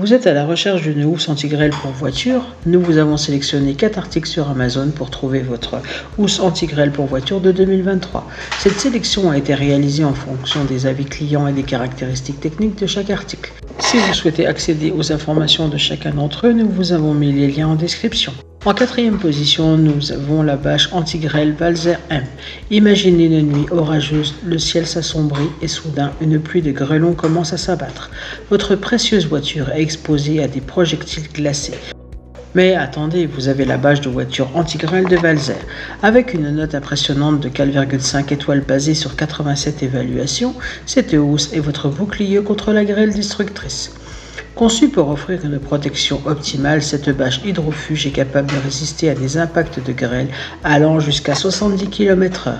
Vous êtes à la recherche d'une housse anti-grêle pour voiture? Nous vous avons sélectionné 4 articles sur Amazon pour trouver votre housse anti-grêle pour voiture de 2023. Cette sélection a été réalisée en fonction des avis clients et des caractéristiques techniques de chaque article. Si vous souhaitez accéder aux informations de chacun d'entre eux, nous vous avons mis les liens en description. En 4e position, nous avons la bâche anti-grêle Valzer M. Imaginez une nuit orageuse, le ciel s'assombrit et soudain, une pluie de grêlons commence à s'abattre. Votre précieuse voiture est exposée à des projectiles glacés. Mais attendez, vous avez la bâche de voiture anti-grêle de Valzer. Avec une note impressionnante de 4,5 étoiles basée sur 87 évaluations, cette housse est votre bouclier contre la grêle destructrice. Conçue pour offrir une protection optimale, cette bâche hydrofuge est capable de résister à des impacts de grêle allant jusqu'à 70 km/h.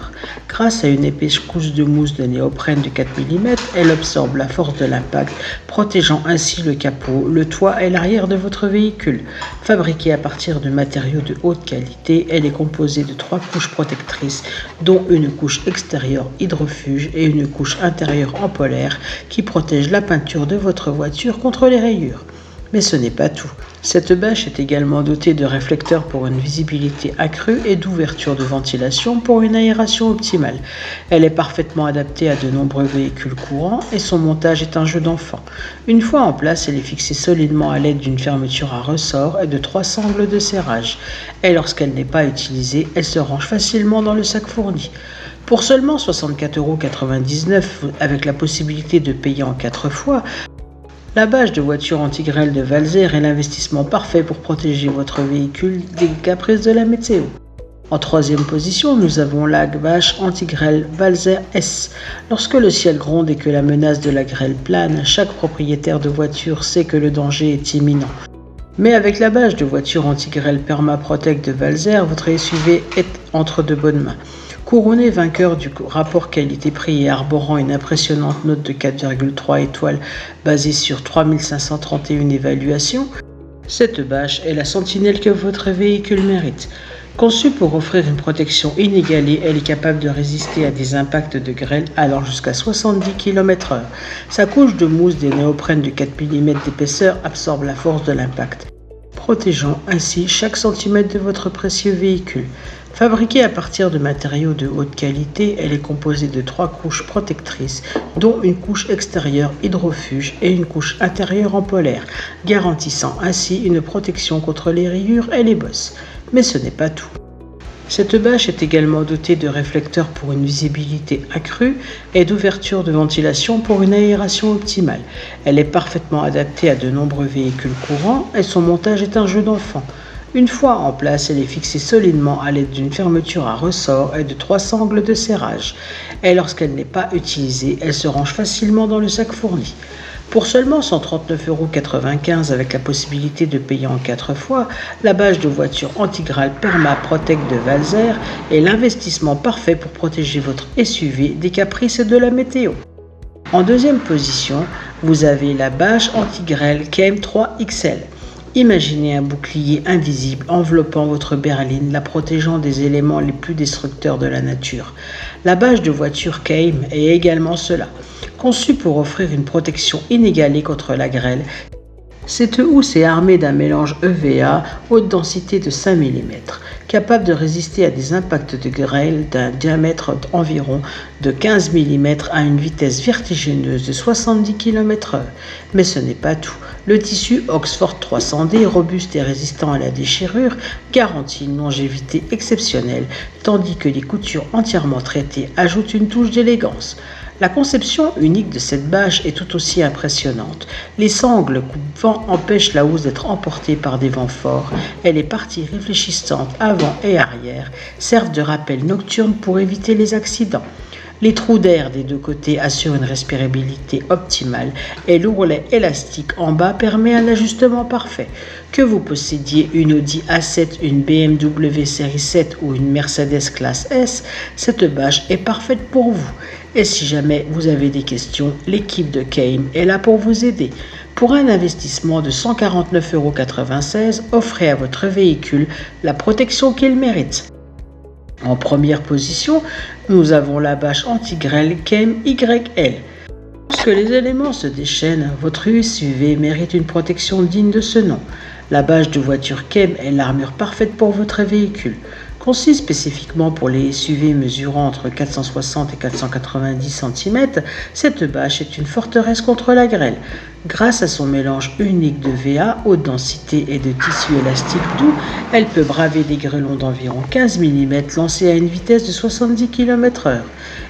Grâce à une épaisse couche de mousse de néoprène de 4 mm, elle absorbe la force de l'impact, protégeant ainsi le capot, le toit et l'arrière de votre véhicule. Fabriquée à partir de matériaux de haute qualité, elle est composée de 3 couches protectrices, dont une couche extérieure hydrofuge et une couche intérieure en polaire qui protège la peinture de votre voiture contre les rayures. Mais ce n'est pas tout. Cette bâche est également dotée de réflecteurs pour une visibilité accrue et d'ouvertures de ventilation pour une aération optimale. Elle est parfaitement adaptée à de nombreux véhicules courants et son montage est un jeu d'enfant. Une fois en place, elle est fixée solidement à l'aide d'une fermeture à ressort et de 3 sangles de serrage. Et lorsqu'elle n'est pas utilisée, elle se range facilement dans le sac fourni. Pour seulement 64,99 € avec la possibilité de payer en 4 fois, la bâche de voiture anti-grêle de Valzer est l'investissement parfait pour protéger votre véhicule des caprices de la météo. En 3e position, nous avons la bâche anti-grêle Valzer S. Lorsque le ciel gronde et que la menace de la grêle plane, chaque propriétaire de voiture sait que le danger est imminent. Mais avec la bâche de voiture anti-grêle Permaprotect de Valzer, votre SUV est entre de bonnes mains. Couronné vainqueur du rapport qualité-prix et arborant une impressionnante note de 4,3 étoiles basée sur 3531 évaluations, cette bâche est la sentinelle que votre véhicule mérite. Conçue pour offrir une protection inégalée, elle est capable de résister à des impacts de grêle allant jusqu'à 70 km/h. Sa couche de mousse des néoprènes de 4 mm d'épaisseur absorbe la force de l'impact, protégeant ainsi chaque centimètre de votre précieux véhicule. Fabriquée à partir de matériaux de haute qualité, elle est composée de 3 couches protectrices, dont une couche extérieure hydrofuge et une couche intérieure en polaire, garantissant ainsi une protection contre les rayures et les bosses. Mais ce n'est pas tout. Cette bâche est également dotée de réflecteurs pour une visibilité accrue et d'ouvertures de ventilation pour une aération optimale. Elle est parfaitement adaptée à de nombreux véhicules courants et son montage est un jeu d'enfant. Une fois en place, elle est fixée solidement à l'aide d'une fermeture à ressort et de 3 sangles de serrage. Et lorsqu'elle n'est pas utilisée, elle se range facilement dans le sac fourni. Pour seulement 139,95 € avec la possibilité de payer en 4 fois, la bâche de voiture anti-grêle Permaprotect de Valzer est l'investissement parfait pour protéger votre SUV des caprices de la météo. En 2e position, vous avez la bâche anti-grêle KM3 XL. Imaginez un bouclier invisible enveloppant votre berline, la protégeant des éléments les plus destructeurs de la nature. La bâche de voiture KM est également cela. Conçue pour offrir une protection inégalée contre la grêle, cette housse est armée d'un mélange EVA haute densité de 5 mm, capable de résister à des impacts de grêle d'un diamètre environ de 15 mm à une vitesse vertigineuse de 70 km/h. Mais ce n'est pas tout. Le tissu Oxford 300D, robuste et résistant à la déchirure, garantit une longévité exceptionnelle, tandis que les coutures entièrement traitées ajoutent une touche d'élégance. La conception unique de cette bâche est tout aussi impressionnante. Les sangles coupe-vent empêchent la housse d'être emportée par des vents forts et les parties réfléchissantes avant et arrière servent de rappel nocturne pour éviter les accidents. Les trous d'air des 2 côtés assurent une respirabilité optimale et l'ourlet élastique en bas permet un ajustement parfait. Que vous possédiez une Audi A7, une BMW série 7 ou une Mercedes classe S, cette bâche est parfaite pour vous. Et si jamais vous avez des questions, l'équipe de KM est là pour vous aider. Pour un investissement de 149,96 €, offrez à votre véhicule la protection qu'il mérite. En 1re position, nous avons la bâche anti-grêle KM YL. Lorsque les éléments se déchaînent, votre SUV mérite une protection digne de ce nom. La bâche de voiture KEM est l'armure parfaite pour votre véhicule. Conçue spécifiquement pour les SUV mesurant entre 460 et 490 cm, cette bâche est une forteresse contre la grêle. Grâce à son mélange unique de VA, haute densité et de tissu élastique doux, elle peut braver des grêlons d'environ 15 mm lancés à une vitesse de 70 km/h.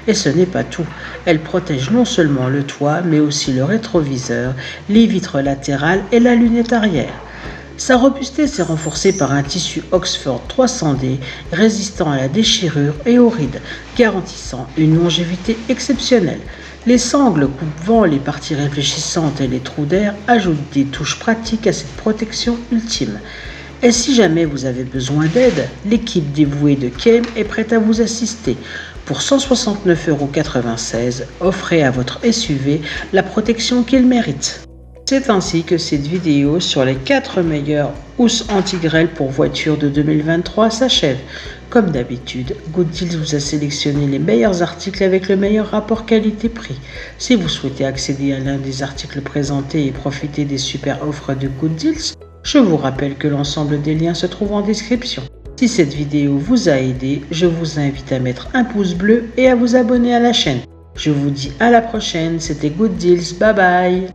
Et ce n'est pas tout, elle protège non seulement le toit, mais aussi le rétroviseur, les vitres latérales et la lunette arrière. Sa robustesse est renforcée par un tissu Oxford 300D résistant à la déchirure et aux rides, garantissant une longévité exceptionnelle. Les sangles coupe-vent, les parties réfléchissantes et les trous d'air ajoutent des touches pratiques à cette protection ultime. Et si jamais vous avez besoin d'aide, l'équipe dévouée de KEM est prête à vous assister. Pour 169,96 €, offrez à votre SUV la protection qu'il mérite. C'est ainsi que cette vidéo sur les 4 meilleures housses anti-grêle pour voitures de 2023 s'achève. Comme d'habitude, Gooddeals vous a sélectionné les meilleurs articles avec le meilleur rapport qualité-prix. Si vous souhaitez accéder à l'un des articles présentés et profiter des super offres de Gooddeals, je vous rappelle que l'ensemble des liens se trouve en description. Si cette vidéo vous a aidé, je vous invite à mettre un pouce bleu et à vous abonner à la chaîne. Je vous dis à la prochaine, c'était Gooddeals, bye bye.